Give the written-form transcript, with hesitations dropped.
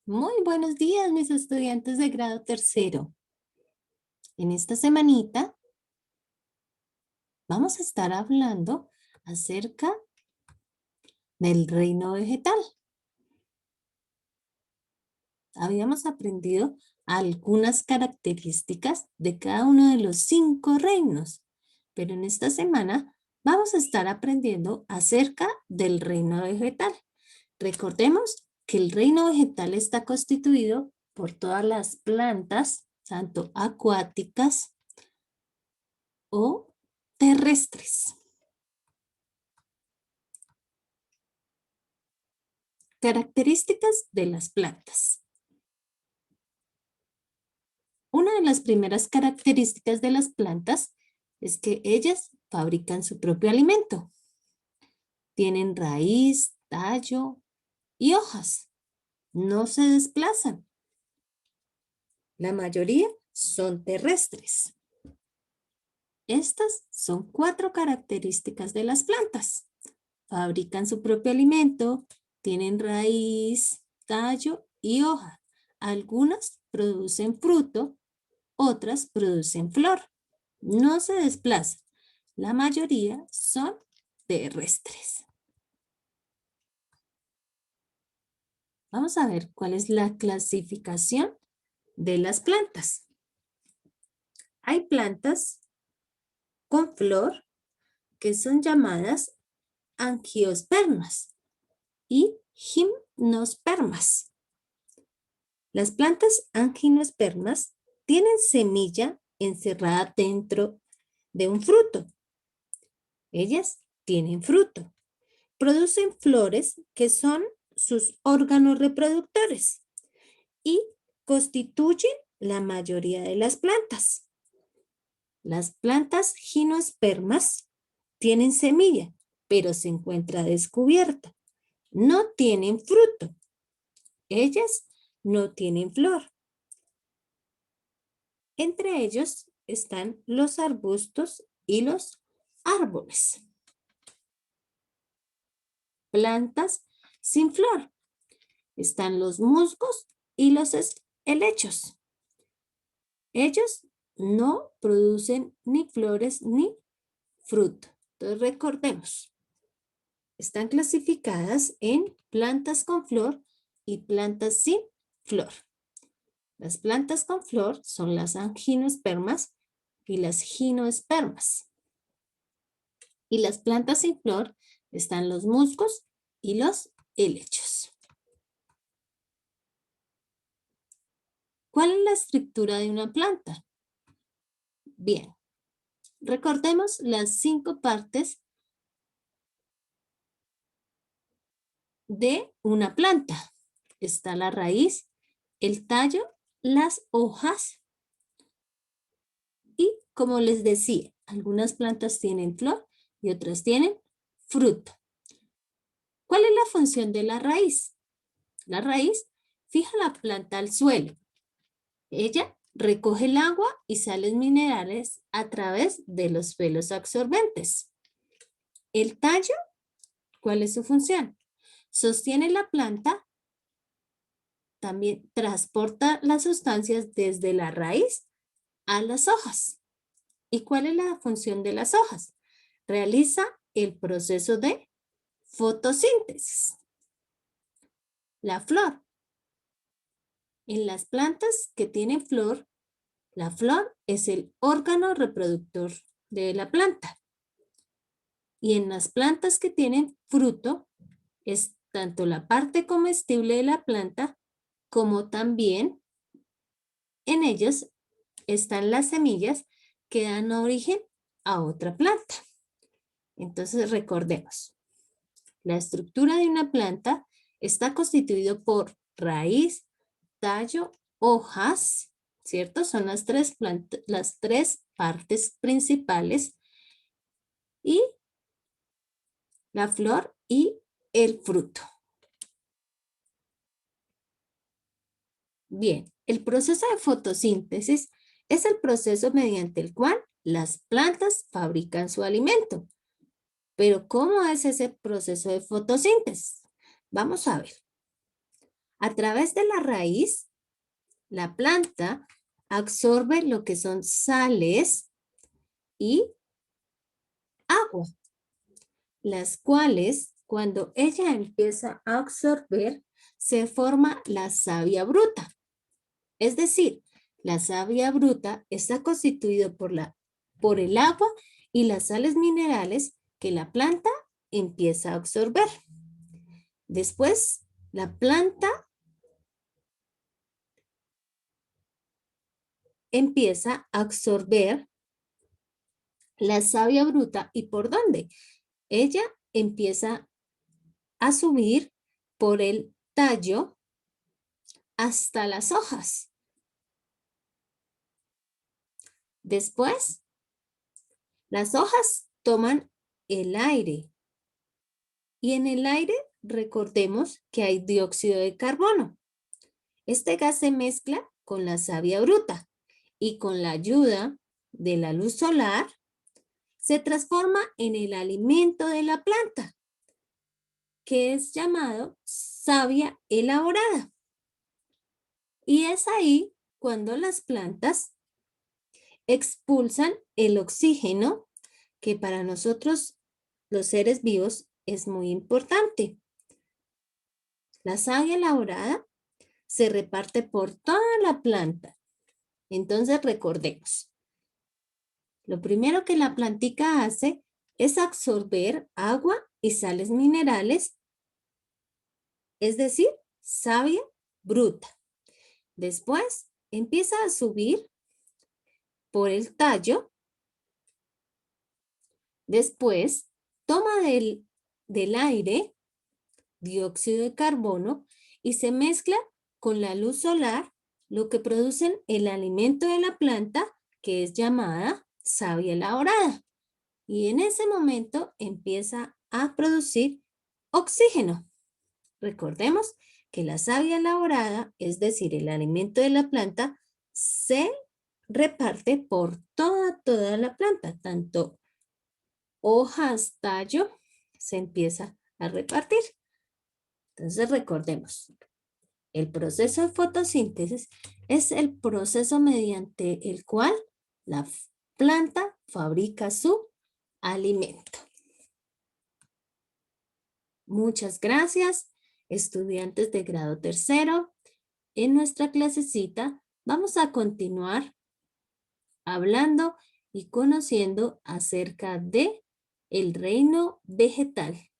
Muy buenos días, mis estudiantes de grado tercero. En esta semanita vamos a estar hablando acerca del reino vegetal. Habíamos aprendido algunas características de cada uno de los 5 reinos, pero en esta semana vamos a estar aprendiendo acerca del reino vegetal. Recordemos que el reino vegetal está constituido por todas las plantas, tanto acuáticas o terrestres. Características de las plantas. Una de las primeras características de las plantas es que ellas fabrican su propio alimento. Tienen raíz, tallo y hojas. No se desplazan. La mayoría son terrestres. Estas son 4 características de las plantas. Fabrican su propio alimento, tienen raíz, tallo y hoja. Algunas producen fruto, otras producen flor. No se desplazan. La mayoría son terrestres. Vamos a ver cuál es la clasificación de las plantas. Hay plantas con flor que son llamadas angiospermas y gimnospermas. Las plantas angiospermas tienen semilla encerrada dentro de un fruto. Ellas tienen fruto. Producen flores que son sus órganos reproductores y constituyen la mayoría de las plantas. Las plantas gimnospermas tienen semilla, pero se encuentra descubierta. No tienen fruto. Ellas no tienen flor. Entre ellos están los arbustos y los árboles. Plantas sin flor. Están los musgos y los helechos. Ellos no producen ni flores ni fruto. Entonces recordemos, están clasificadas en plantas con flor y plantas sin flor. Las plantas con flor son las angiospermas y las gimnospermas. Y las plantas sin flor están los musgos y los helechos. ¿Cuál es la estructura de una planta? Bien, recordemos las 5 partes de una planta. Está la raíz, el tallo, las hojas y, como les decía, algunas plantas tienen flor y otras tienen fruto. ¿Cuál es la función de la raíz? La raíz fija la planta al suelo. Ella recoge el agua y sales minerales a través de los suelos absorbentes. El tallo, ¿cuál es su función? Sostiene la planta, también transporta las sustancias desde la raíz a las hojas. ¿Y cuál es la función de las hojas? Realiza el proceso de fotosíntesis. La flor. En las plantas que tienen flor, la flor es el órgano reproductor de la planta. Y en las plantas que tienen fruto, es tanto la parte comestible de la planta como también en ellas están las semillas que dan origen a otra planta. Entonces recordemos, la estructura de una planta está constituido por raíz, tallo, hojas, ¿cierto? Son las tres partes principales y la flor y el fruto. Bien, el proceso de fotosíntesis es el proceso mediante el cual las plantas fabrican su alimento. Pero, ¿cómo es ese proceso de fotosíntesis? Vamos a ver. A través de la raíz, la planta absorbe lo que son sales y agua, las cuales cuando ella empieza a absorber se forma la savia bruta. Es decir, la savia bruta está constituida por el agua y las sales minerales que la planta empieza a absorber. Después, la planta empieza a absorber la savia bruta. ¿Y por dónde? Ella empieza a subir por el tallo hasta las hojas. Después, las hojas toman el aire. Y en el aire, recordemos que hay dióxido de carbono. Este gas se mezcla con la savia bruta y con la ayuda de la luz solar se transforma en el alimento de la planta, que es llamado savia elaborada. Y es ahí cuando las plantas expulsan el oxígeno, que para nosotros, los seres vivos, es muy importante. La savia elaborada se reparte por toda la planta. Entonces recordemos, lo primero que la plantica hace es absorber agua y sales minerales, es decir, savia bruta. Después empieza a subir por el tallo. Después toma del aire dióxido de carbono y se mezcla con la luz solar, lo que producen el alimento de la planta, que es llamada savia elaborada. Y en ese momento empieza a producir oxígeno. Recordemos que la savia elaborada, es decir, el alimento de la planta, se reparte por toda la planta, tanto hojas, tallo, se empieza a repartir. Entonces recordemos, el proceso de fotosíntesis es el proceso mediante el cual la planta fabrica su alimento. Muchas gracias, estudiantes de grado tercero. En nuestra clasecita vamos a continuar hablando y conociendo acerca de el reino vegetal.